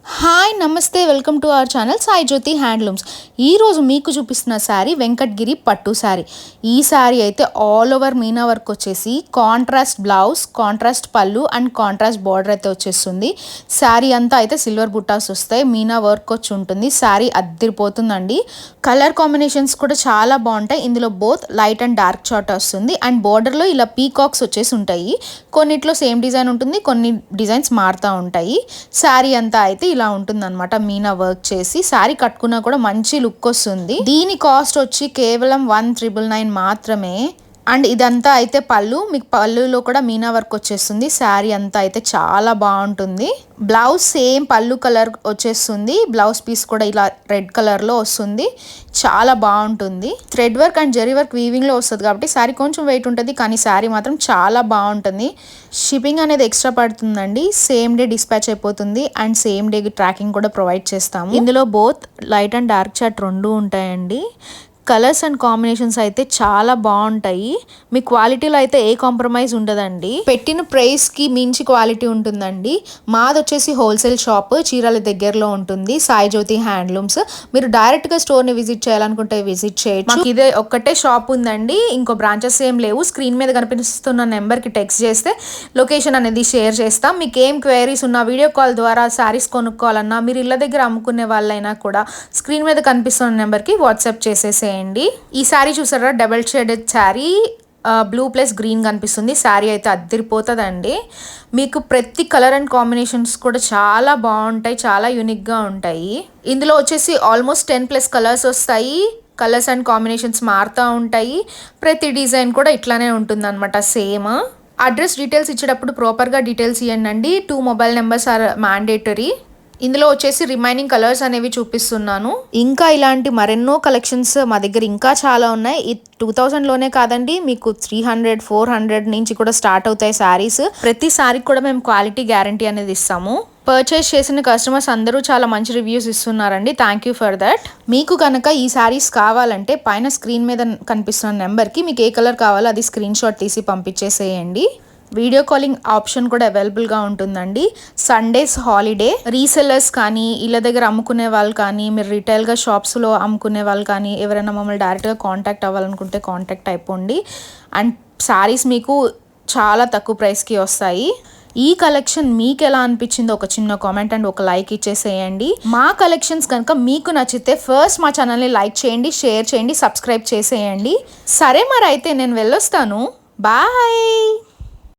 Hi నమస్తే welcome to our channel Sai Jyothi handlooms. ఈరోజు మీకు చూపిస్తున్న శారీ వెంకటగిరి పట్టు శారీ. ఈ శారీ అయితే ఆల్ ఓవర్ మీనా వర్క్ వచ్చేసి కాంట్రాస్ట్ బ్లౌజ్, కాంట్రాస్ట్ పళ్ళు అండ్ కాంట్రాస్ట్ బార్డర్ అయితే వచ్చేస్తుంది. శారీ అంతా అయితే సిల్వర్ బుట్టాస్ వస్తాయి, మీనా వర్క్ వచ్చి ఉంటుంది. శారీ అద్దరిపోతుందండి. కలర్ కాంబినేషన్స్ కూడా చాలా బాగుంటాయి. ఇందులో both light and dark chart వస్తుంది అండ్ బార్డర్లో ఇలా పీకాక్స్ వచ్చేసి ఉంటాయి. కొన్నిట్లో సేమ్ డిజైన్ ఉంటుంది, కొన్ని డిజైన్స్ మారుతూ ఉంటాయి. శారీ అంతా అయితే ఇలా ఉంటుందన్నమాట. మీనా వర్క్ చేసి శారీ కట్టుకున్నా కూడా మంచి లుక్ వస్తుంది. దీని కాస్ట్ వచ్చి కేవలం 1999 మాత్రమే. అండ్ ఇదంతా అయితే పళ్ళు, మీకు పళ్ళులో కూడా మీనా వర్క్ వచ్చేస్తుంది. శారీ అంతా అయితే చాలా బాగుంటుంది. బ్లౌజ్ సేమ్ పళ్ళు కలర్ వచ్చేస్తుంది. బ్లౌజ్ పీస్ కూడా ఇలా రెడ్ కలర్లో వస్తుంది, చాలా బాగుంటుంది. Thread work and zari work వీవింగ్లో వస్తుంది కాబట్టి శారీ కొంచెం వెయిట్ ఉంటుంది, కానీ శారీ మాత్రం చాలా బాగుంటుంది. షిప్పింగ్ అనేది ఎక్స్ట్రా పడుతుందండి. సేమ్ డే డిస్పాచ్ అయిపోతుంది అండ్ సేమ్ డే ట్రాకింగ్ కూడా ప్రొవైడ్ చేస్తాము. ఇందులో both light and dark chart రెండు ఉంటాయండి. కలర్స్ అండ్ కాంబినేషన్స్ అయితే చాలా బాగుంటాయి. మీ క్వాలిటీలో అయితే ఏ కాంప్రమైజ్ ఉండదండి. పెట్టిన ప్రైస్కి మించి క్వాలిటీ ఉంటుందండి. మాది వచ్చేసి హోల్సేల్ షాప్, చీరాల దగ్గరలో ఉంటుంది, సాయి జ్యోతి హ్యాండ్లూమ్స్. మీరు డైరెక్ట్గా స్టోర్ని విజిట్ చేయాలనుకుంటే విజిట్ చేయొచ్చు. మాకు ఇదే ఒక్కటే షాప్ ఉందండి, ఇంకో బ్రాంచెస్ ఏం లేవు. స్క్రీన్ మీద కనిపిస్తున్న నెంబర్కి టెక్స్ట్ చేస్తే లొకేషన్ అనేది షేర్ చేస్తాం. మీకు ఏం క్వైరీస్ ఉన్నా వీడియో కాల్ ద్వారా శారీస్ కొనుక్కోవాలన్నా, మీరు ఇళ్ళ దగ్గర అమ్ముకునే వాళ్ళైనా కూడా స్క్రీన్ మీద కనిపిస్తున్న నెంబర్కి వాట్సాప్ చేసేసేయండి. ఈ శారీ చూసారా, double shaded sari, blue plus green కనిపిస్తుంది. శారీ అయితే అద్దరిపోతుందండి. మీకు ప్రతి కలర్ అండ్ కాంబినేషన్స్ కూడా చాలా బాగుంటాయి, చాలా యూనిక్గా ఉంటాయి. ఇందులో వచ్చేసి ఆల్మోస్ట్ 10+ కలర్స్ వస్తాయి. కలర్స్ అండ్ కాంబినేషన్స్ మారుతూ ఉంటాయి. ప్రతి డిజైన్ కూడా ఇట్లానే ఉంటుంది అనమాట, సేమ్. అడ్రస్ డీటెయిల్స్ ఇచ్చేటప్పుడు ప్రాపర్గా డీటెయిల్స్ ఇవ్వండి. 2 మొబైల్ నెంబర్స్ ఆర్ మ్యాండేటరీ. ఇందులో వచ్చేసి రిమైనింగ్ కలర్స్ అనేవి చూపిస్తున్నాను. ఇంకా ఇలాంటి మరెన్నో కలెక్షన్స్ మా దగ్గర ఇంకా చాలా ఉన్నాయి. ఈ 2000లోనే కాదండి, మీకు 300, 400 నుంచి కూడా స్టార్ట్ అవుతాయి శారీస్. ప్రతి శారీకి కూడా మేము క్వాలిటీ గ్యారంటీ అనేది ఇస్తాము. పర్చేస్ చేసిన కస్టమర్స్ అందరూ చాలా మంచి రివ్యూస్ ఇస్తున్నారండి. Thank you for that. మీకు కనుక ఈ శారీస్ కావాలంటే పైన స్క్రీన్ మీద కనిపిస్తున్న నెంబర్కి మీకు ఏ కలర్ కావాలో అది స్క్రీన్ షాట్ తీసి పంపించేసేయండి. వీడియో కాలింగ్ ఆప్షన్ కూడా అవైలబుల్గా ఉంటుందండి. Sundays holiday. రీసెల్లర్స్ కానీ, ఇళ్ళ దగ్గర అమ్ముకునే వాళ్ళు కానీ, మీరు రిటైల్గా షాప్స్లో అమ్ముకునే వాళ్ళు కానీ, ఎవరైనా మమ్మల్ని డైరెక్ట్గా కాంటాక్ట్ అవ్వాలనుకుంటే కాంటాక్ట్ అయిపోండి. అండ్ శారీస్ మీకు చాలా తక్కువ ప్రైస్కి వస్తాయి. ఈ కలెక్షన్ మీకు ఎలా అనిపించిందో ఒక చిన్న కామెంట్ అండ్ ఒక లైక్ ఇచ్చేసేయండి. మా కలెక్షన్స్ కనుక మీకు నచ్చితే ఫస్ట్ మా ఛానల్ని లైక్ చేయండి, షేర్ చేయండి, సబ్స్క్రైబ్ చేసేయండి. సరే మరి అయితే నేను వెళ్ళొస్తాను. బాయ్.